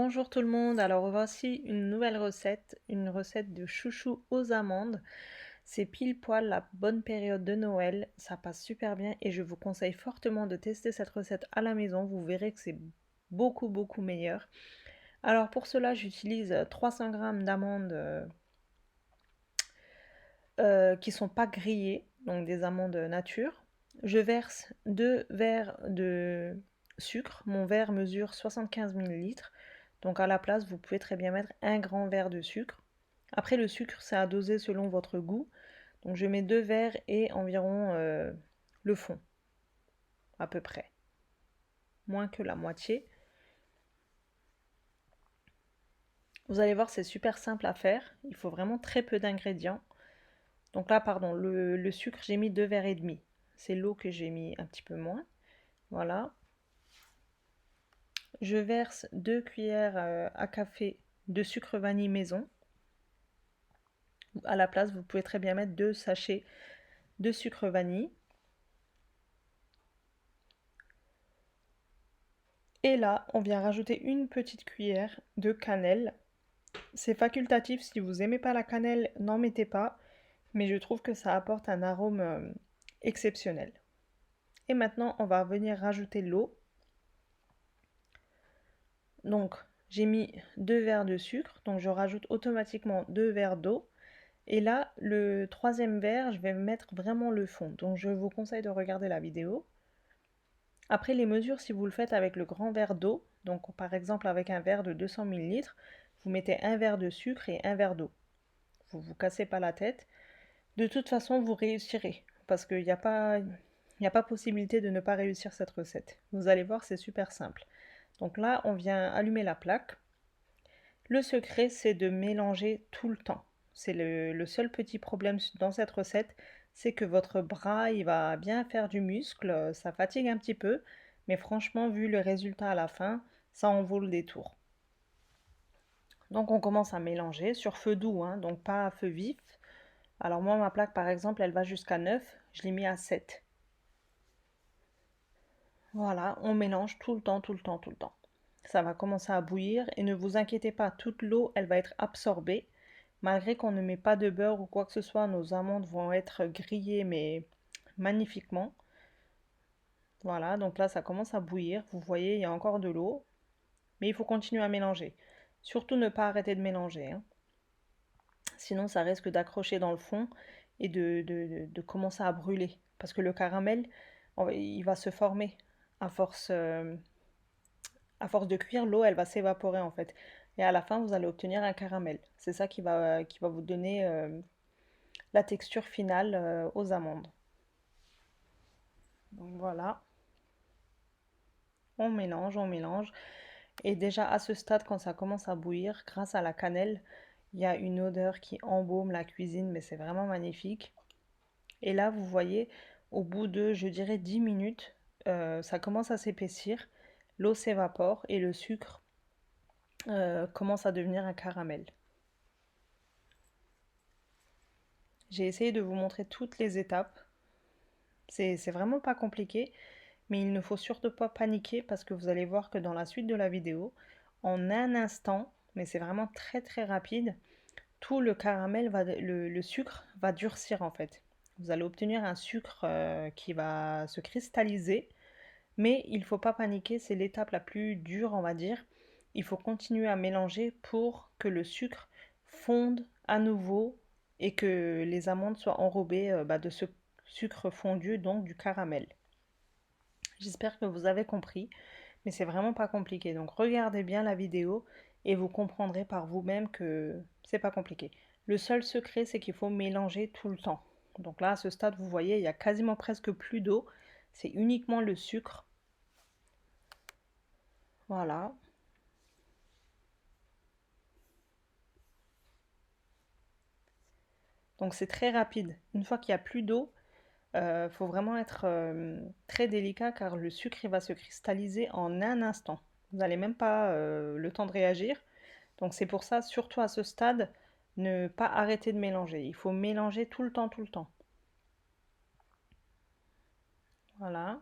Bonjour tout le monde, alors voici une nouvelle recette, une recette de chouchou aux amandes. C'est pile poil la bonne période de Noël, ça passe super bien et je vous conseille fortement de tester cette recette à la maison, vous verrez que c'est beaucoup meilleur. Alors pour cela j'utilise 300 g d'amandes qui sont pas grillées, donc des amandes nature. Je verse 2 verres de sucre, mon verre mesure 75 millilitres. Donc à la place, vous pouvez très bien mettre un grand verre de sucre. Après le sucre, c'est à doser selon votre goût. Donc je mets 2 verres et environ le fond, à peu près. Moins que la moitié. Vous allez voir, c'est super simple à faire. Il faut vraiment très peu d'ingrédients. Donc là, pardon, le sucre, j'ai mis 2 verres et demi. C'est l'eau que j'ai mis un petit peu moins. Voilà. Je verse 2 cuillères à café de sucre vanille maison. À la place, vous pouvez très bien mettre 2 sachets de sucre vanille. Et là, on vient rajouter une petite cuillère de cannelle. C'est facultatif, si vous n'aimez pas la cannelle, n'en mettez pas. Mais je trouve que ça apporte un arôme exceptionnel. Et maintenant, on va venir rajouter l'eau. Donc, j'ai mis 2 verres de sucre, donc je rajoute automatiquement 2 verres d'eau. Et là, le troisième verre, je vais mettre vraiment le fond. Donc, je vous conseille de regarder la vidéo. Après, les mesures, si vous le faites avec le grand verre d'eau, donc par exemple avec un verre de 200 millilitres, vous mettez un verre de sucre et un verre d'eau. Vous ne vous cassez pas la tête. De toute façon, vous réussirez. Parce qu'il n'y a pas possibilité de ne pas réussir cette recette. Vous allez voir, c'est super simple. Donc là, on vient allumer la plaque. Le secret, c'est de mélanger tout le temps. C'est le seul petit problème dans cette recette, c'est que votre bras, il va bien faire du muscle, ça fatigue un petit peu, mais franchement, vu le résultat à la fin, ça en vaut le détour. Donc on commence à mélanger sur feu doux, hein, donc pas à feu vif. Alors moi, ma plaque, par exemple, elle va jusqu'à 9, je l'ai mis à 7. Voilà, on mélange tout le temps, tout le temps, tout le temps. Ça va commencer à bouillir et ne vous inquiétez pas, toute l'eau, elle va être absorbée. Malgré qu'on ne met pas de beurre ou quoi que ce soit, nos amandes vont être grillées mais magnifiquement. Voilà, donc là ça commence à bouillir. Vous voyez, il y a encore de l'eau, mais il faut continuer à mélanger. Surtout ne pas arrêter de mélanger, hein. Sinon ça risque d'accrocher dans le fond et de commencer à brûler. Parce que le caramel, il va se former à force, de cuire, l'eau elle va s'évaporer en fait. Et à la fin, vous allez obtenir un caramel. C'est ça qui va vous donner la texture finale aux amandes. Donc voilà, on mélange, on mélange. Et déjà à ce stade, quand ça commence à bouillir, grâce à la cannelle, il y a une odeur qui embaume la cuisine, mais c'est vraiment magnifique. Et là, vous voyez, au bout de, je dirais, 10 minutes, ça commence à s'épaissir, l'eau s'évapore et le sucre commence à devenir un caramel. J'ai essayé de vous montrer toutes les étapes. C'est vraiment pas compliqué. Mais il ne faut surtout pas paniquer parce que vous allez voir que dans la suite de la vidéo, en un instant, mais c'est vraiment très rapide, tout le caramel, le sucre va durcir en fait. Vous allez obtenir un sucre qui va se cristalliser, mais il ne faut pas paniquer, c'est l'étape la plus dure on va dire. Il faut continuer à mélanger pour que le sucre fonde à nouveau et que les amandes soient enrobées de ce sucre fondu, donc du caramel. J'espère que vous avez compris, mais c'est vraiment pas compliqué. Donc regardez bien la vidéo et vous comprendrez par vous-même que c'est pas compliqué. Le seul secret, c'est qu'il faut mélanger tout le temps. Donc là, à ce stade, vous voyez, il y a quasiment presque plus d'eau. C'est uniquement le sucre. Voilà. Donc c'est très rapide. Une fois qu'il n'y a plus d'eau, il faut vraiment être très délicat car le sucre il va se cristalliser en un instant. Vous n'allez même pas le temps de réagir. Donc c'est pour ça, surtout à ce stade, ne pas arrêter de mélanger. Il faut mélanger tout le temps, tout le temps. Voilà.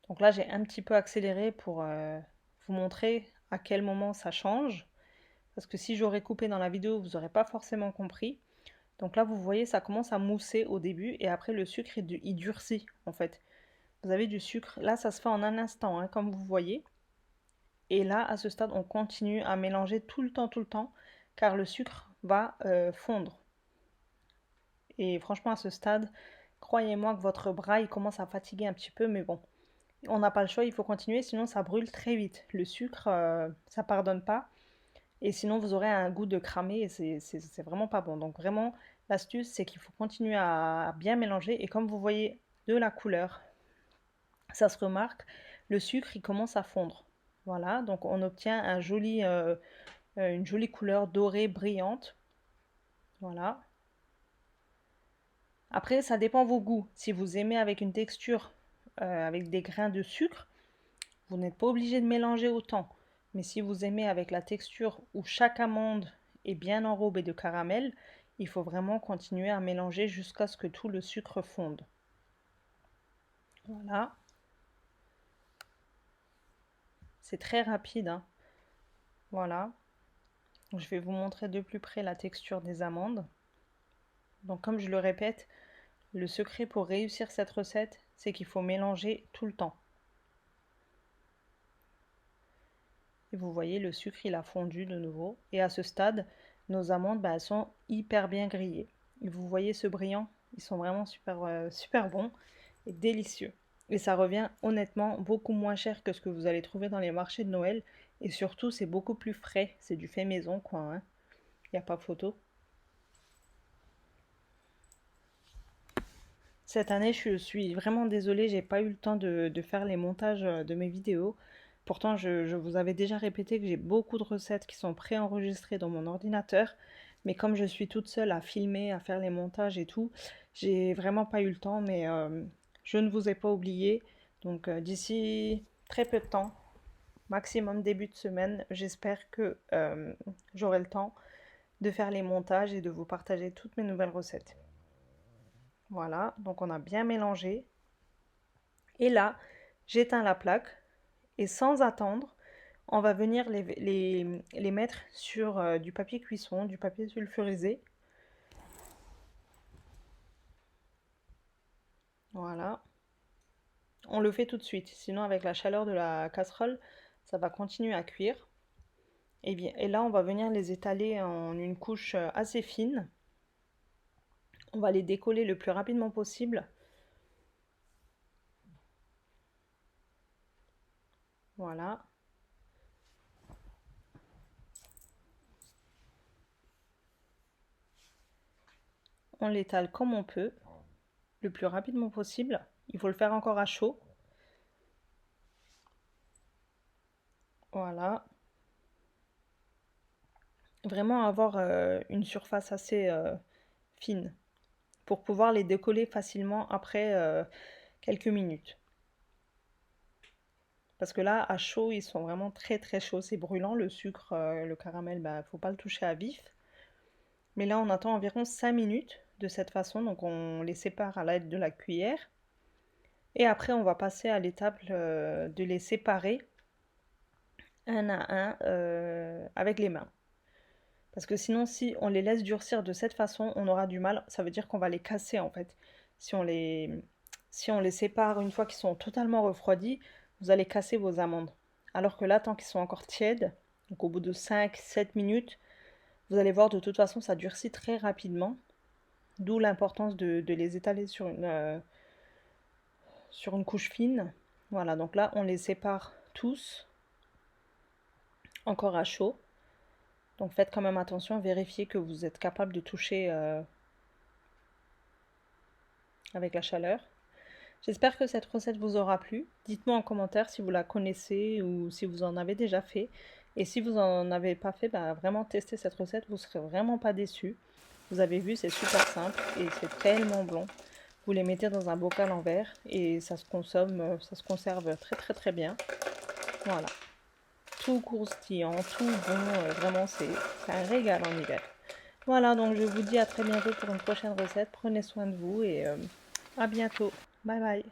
Donc là, j'ai un petit peu accéléré pour vous montrer à quel moment ça change. Parce que si j'aurais coupé dans la vidéo, vous n'aurez pas forcément compris. Donc là, vous voyez, ça commence à mousser au début et après le sucre, il durcit en fait. Vous avez du sucre. Là, ça se fait en un instant, hein, comme vous voyez. Et là, à ce stade, on continue à mélanger tout le temps, car le sucre va fondre. Et franchement, à ce stade, croyez-moi que votre bras, il commence à fatiguer un petit peu, mais bon, on n'a pas le choix, il faut continuer, sinon ça brûle très vite. Le sucre, ça pardonne pas. Et sinon, vous aurez un goût de cramé et c'est vraiment pas bon. Donc vraiment, l'astuce, c'est qu'il faut continuer à bien mélanger. Et comme vous voyez de la couleur, ça se remarque, le sucre, il commence à fondre. Voilà, donc on obtient une jolie couleur dorée brillante. Voilà. Après, ça dépend vos goûts. Si vous aimez avec une texture, avec des grains de sucre, vous n'êtes pas obligé de mélanger autant. Mais si vous aimez avec la texture où chaque amande est bien enrobée de caramel, il faut vraiment continuer à mélanger jusqu'à ce que tout le sucre fonde. Voilà. C'est très rapide, hein. Voilà. Je vais vous montrer de plus près la texture des amandes. Donc comme je le répète, le secret pour réussir cette recette, c'est qu'il faut mélanger tout le temps. Et vous voyez, le sucre, il a fondu de nouveau. Et à ce stade, nos amandes, elles sont hyper bien grillées. Et vous voyez ce brillant, ils sont vraiment super bons et délicieux. Et ça revient honnêtement beaucoup moins cher que ce que vous allez trouver dans les marchés de Noël. Et surtout, c'est beaucoup plus frais. C'est du fait maison, quoi, hein. Il n'y a pas photo. Cette année, je suis vraiment désolée, j'ai pas eu le temps de faire les montages de mes vidéos. Pourtant, je vous avais déjà répété que j'ai beaucoup de recettes qui sont préenregistrées dans mon ordinateur. Mais comme je suis toute seule à filmer, à faire les montages et tout, j'ai vraiment pas eu le temps. Mais je ne vous ai pas oublié. Donc d'ici très peu de temps, maximum début de semaine, j'espère que j'aurai le temps de faire les montages et de vous partager toutes mes nouvelles recettes. Voilà, donc on a bien mélangé. Et là, j'éteins la plaque et sans attendre, on va venir les mettre sur du papier cuisson, du papier sulfurisé. Voilà. On le fait tout de suite, sinon avec la chaleur de la casserole, ça va continuer à cuire. Et là, on va venir les étaler en une couche assez fine. On va les décoller le plus rapidement possible. Voilà. On l'étale comme on peut, le plus rapidement possible. Il faut le faire encore à chaud. Voilà. Vraiment avoir une surface assez fine pour pouvoir les décoller facilement après quelques minutes. Parce que là, à chaud, ils sont vraiment très chauds. C'est brûlant, le sucre, le caramel, bah, faut pas le toucher à vif. Mais là, on attend environ 5 minutes de cette façon. Donc on les sépare à l'aide de la cuillère. Et après, on va passer à l'étape de les séparer un à un avec les mains. Parce que sinon, si on les laisse durcir de cette façon, on aura du mal. Ça veut dire qu'on va les casser en fait. Si on les sépare une fois qu'ils sont totalement refroidis, vous allez casser vos amandes. Alors que là, tant qu'ils sont encore tièdes, donc au bout de 5-7 minutes, vous allez voir de toute façon, ça durcit très rapidement. D'où l'importance de les étaler sur une couche fine. Voilà, donc là, on les sépare tous, encore à chaud. Donc faites quand même attention, vérifiez que vous êtes capable de toucher avec la chaleur. J'espère que cette recette vous aura plu. Dites-moi en commentaire si vous la connaissez ou si vous en avez déjà fait. Et si vous n'en avez pas fait, bah, vraiment testez cette recette, vous ne serez vraiment pas déçus. Vous avez vu, c'est super simple et c'est tellement bon. Vous les mettez dans un bocal en verre et ça se consomme, ça se conserve très bien. Voilà. Tout croustillant, tout bon, vraiment c'est un régal en hiver. Voilà, donc je vous dis à très bientôt pour une prochaine recette. Prenez soin de vous et à bientôt. Bye bye.